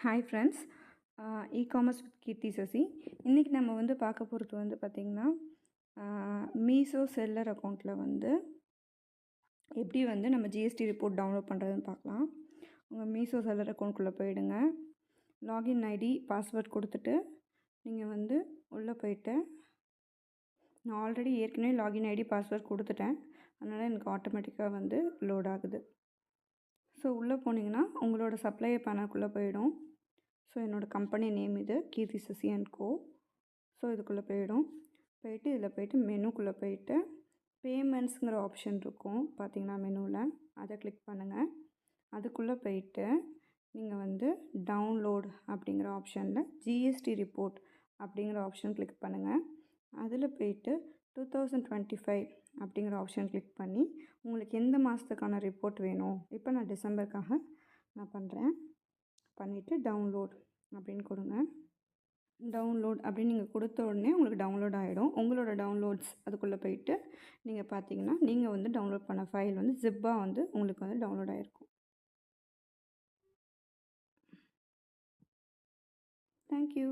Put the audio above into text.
Hi friends, e-commerce with கீர்த்தி சசி. இன்றைக்கி நம்ம வந்து பார்க்க போகிறது வந்து பார்த்திங்கன்னா, மீஷோ செல்லர் அக்கௌண்ட்டில் வந்து எப்படி வந்து நம்ம ஜிஎஸ்டி ரிப்போர்ட் டவுன்லோட் பண்ணுறதுன்னு பார்க்கலாம். உங்கள் மீஷோ செல்லர் அக்கௌண்ட்குள்ளே போயிடுங்க. லாகின் ஐடி பாஸ்வேர்ட் கொடுத்துட்டு நீங்கள் வந்து உள்ளே போயிட்டு, நான் ஆல்ரெடி ஏற்கனவே லாகின் ஐடி பாஸ்வேர்ட் கொடுத்துட்டேன், அதனால் எனக்கு ஆட்டோமேட்டிக்காக வந்து லோட் ஆகுது. ஸோ உள்ளே போனீங்கன்னா உங்களோட சப்ளையர் பேனலுக்குள்ளே போயிடும். ஸோ என்னோடய கம்பெனி நேம் இது கீர்த்தி சசி அண்ட் கோ. ஸோ இதுக்குள்ளே போயிட்டு இதில் போயிட்டு மெனுக்குள்ளே போயிட்டு பேமெண்ட்ஸுங்கிற ஆப்ஷன் இருக்கும் பார்த்தீங்கன்னா மெனுவில், அதை கிளிக் பண்ணுங்கள். அதுக்குள்ளே போயிட்டு நீங்கள் வந்து டவுன்லோட் அப்படிங்கிற ஆப்ஷனில் ஜிஎஸ்டி ரிப்போர்ட் அப்படிங்கிற ஆப்ஷன் கிளிக் பண்ணுங்கள். அதில் போயிட்டு 2025 அப்படிங்கிற ஆப்ஷன் கிளிக் பண்ணி உங்களுக்கு எந்த மாதத்துக்கான ரிப்போர்ட் வேணும், இப்போ நான் டிசம்பருக்காக நான் பண்ணுறேன், பண்ணிவிட்டு டவுன்லோட் அப்படின்னு கொடுங்க. டவுன்லோட் அப்படின்னு நீங்கள் கொடுத்த உடனே உங்களுக்கு டவுன்லோட் ஆகிடும். உங்களோட டவுன்லோட்ஸ் அதுக்குள்ளே போயிட்டு நீங்கள் பார்த்தீங்கன்னா நீங்கள் வந்து டவுன்லோட் பண்ண ஃபைல் வந்து ஜிப்பாக வந்து உங்களுக்கு வந்து டவுன்லோட் ஆகிருக்கும். தேங்க்யூ.